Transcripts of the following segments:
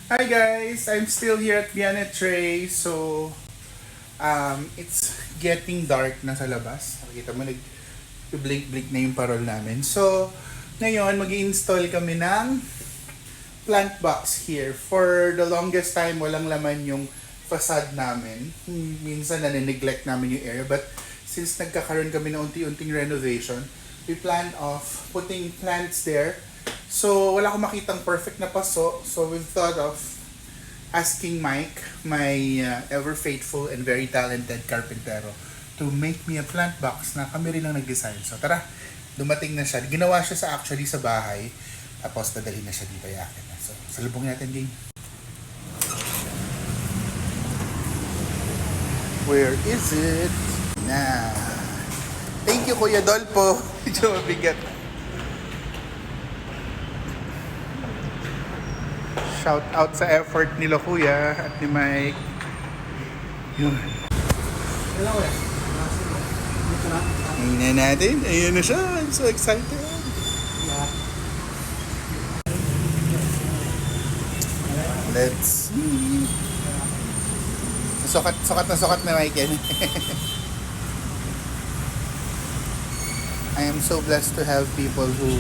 Hi guys, I'm still here at Bianet Tray. So, it's getting dark na sa labas. Nakikita mo, nag-blink-blink na yung parol namin. So, ngayon, mag-install kami ng plant box here. For the longest time, walang laman yung facade namin. Minsan, nane-neglect namin yung area. But, since nagkakaroon kami ng unti-unting renovation, we plan of putting plants there. So, wala akong makitang perfect na paso. So, we've thought of asking Mike, my ever faithful and very talented carpentero, to make me a plant box na kami rin ang nag-design. So, tara, dumating na siya. Ginawa siya actually sa bahay. Tapos, dadalhin na siya dito yakin. So, salubong natin, gang. Where is it? Na. Thank you, Kuya Dolpo. Medyo mabigat. Shout out sa effort nila Kuya at ni Mike. Yun. Ayun na natin. Ayun na siya. I'm so excited. Let's see. Sukat na Mike yan. I am so blessed to have people who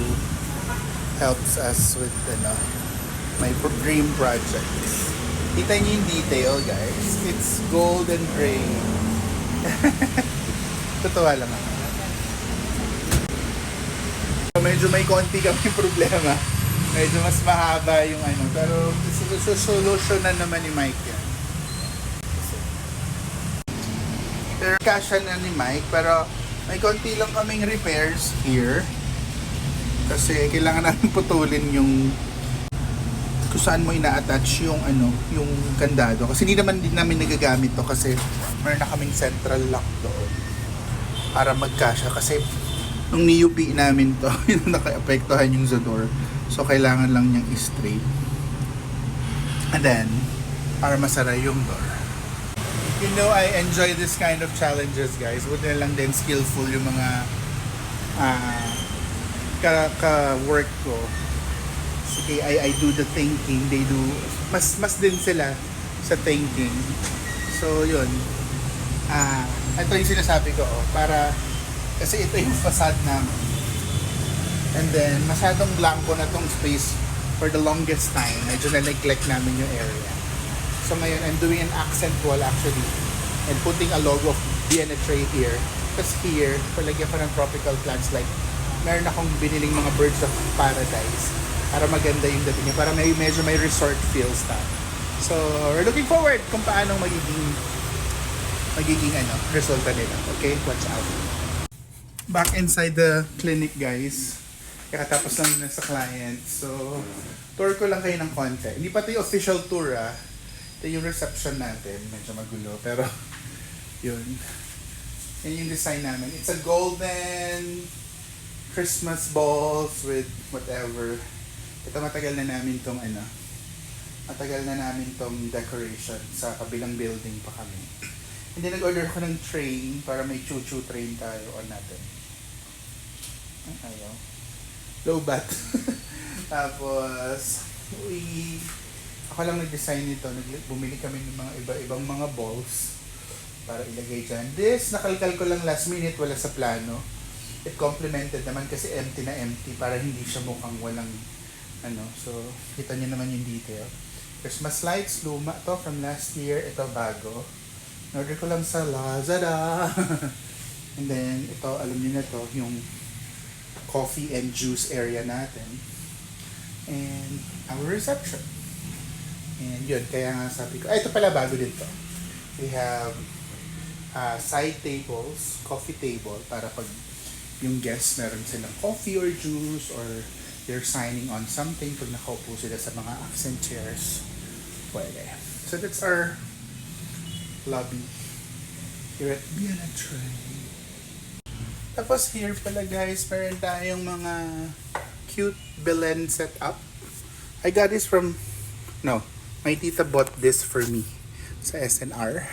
helps us with my dream project. Kita niyo yung detail, guys. It's gold and gray. Totoo lang ako. Medyo may konti kami problema. Medyo mas mahaba yung pero solution na naman ni Mike yan. Pero kasya na ni Mike, pero may konti lang kaming repairs here. Kasi kailangan natin putulin yung kung saan mo ina-attach yung yung kandado. Kasi hindi naman din namin nagagamit to kasi meron na kaming central lock doon para magkasya. Kasi nung ni-UP namin to, yung naka-apektuhan yung sa door. So, kailangan lang niyang i-straight. And then, para masara yung door. You know, I enjoy this kind of challenges, guys. Buti na lang din skillful yung mga ka-work ko. Sige, I do the thinking. They do, mas din sila sa thinking. So, yun. Ito yung sinasabi ko, para, kasi ito yung facade namin. And then, masyadong blanco na tong space for the longest time. Medyo na-neglect namin yung area. So ngayon, I'm doing an accent wall actually. And putting a logo of Bianet Tray here. Tapos here, palagyan ko ng tropical plants like, meron akong biniling mga birds of paradise. Para maganda yung dating niya. Para medyo may resort feels na. So, we're looking forward kung paano magiging resulta nila. Okay? Watch out. Back inside the clinic, guys. Kakatapos lang na sa client. So, tour ko lang kayo ng konti. Hindi pa ito yung official tour, Ito yung reception natin. Medyo magulo. Pero, yun. Yan yung design namin. It's a golden Christmas balls with whatever. Ito matagal na namin tong matagal na namin tong decoration. Sa kabilang building pa kami. And then nag-order ko ng train para may choo-choo train tayo on natin. Ayaw. Low bat. Tapos, ako lang nag-design nito. Bumili kami ng mga iba-ibang mga balls para ilagay dyan. This, nakalkal ko lang last minute, wala sa plano. It complemented naman kasi empty na empty para hindi siya mukhang walang So, kita niyo naman yung detail. Christmas lights, luma to from last year. Ito bago. Order ko lang sa Lazada. And then, ito, alam niyo na to, yung coffee and juice area natin. And our reception. And yun, kaya nga sabi ko, ito pala bago din to. We have side tables, coffee table, para pag yung guests meron silang coffee or juice or they're signing on something, pag nakaupo sila sa mga accent chairs, pwede. So that's our lobby here at Bianet Tray. Tapos here pala guys, meron tayong mga cute Belen setup. I got this from, my tita bought this for me sa SNR.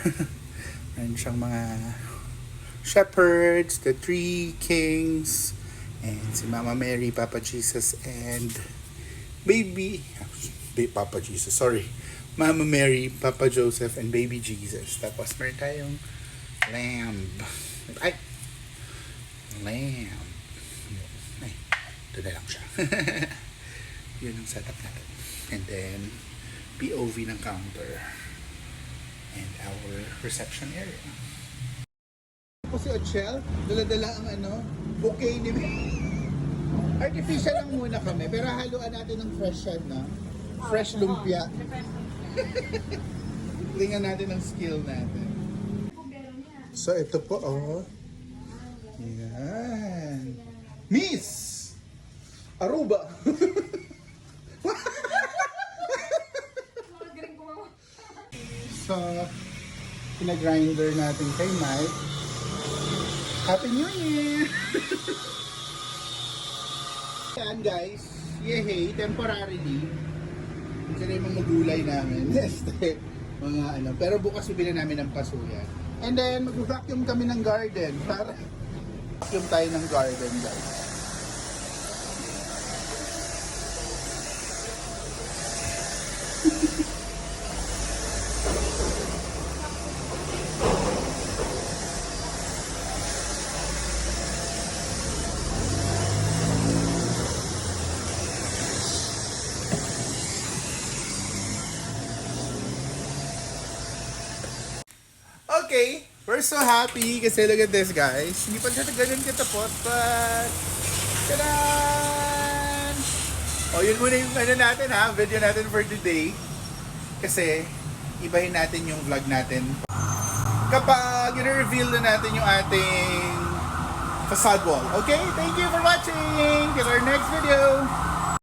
Meron siyang mga shepherds, the three kings, and si Mama Mary, Papa Jesus, and Papa Jesus, sorry. Mama Mary, Papa Joseph, and Baby Jesus. Tapos meron tayong lamb. Ay! Lamb. Ay, ito na lang siya. Yun ang setup natin. And then, POV ng counter. And our reception area. Po si Ochel, dala-dala ang bouquet ni Artificial lang muna kami, pero haluan natin ng fresh yan na. Fresh lumpia. Tingnan natin ang skill natin. So ito po, Yan. Miss! Aruba! So, pinagrinder natin kay Mike. Happy New Year! Yan guys, yehey, temporarily. Kasi na yung mga gulay namin. Mga pero bukas bibili namin ng pasuyan. And then, mag-vacuum kami ng garden. Para vacuum tayo ng garden guys. Okay, we're so happy kasi look at this guys. Hindi pa siya ganun katapos but tadan! O yun muna yung natin video natin for today. Kasi ibahin natin yung vlog natin kapag i-reveal na natin yung ating facade wall. Okay, thank you for watching! Till our next video!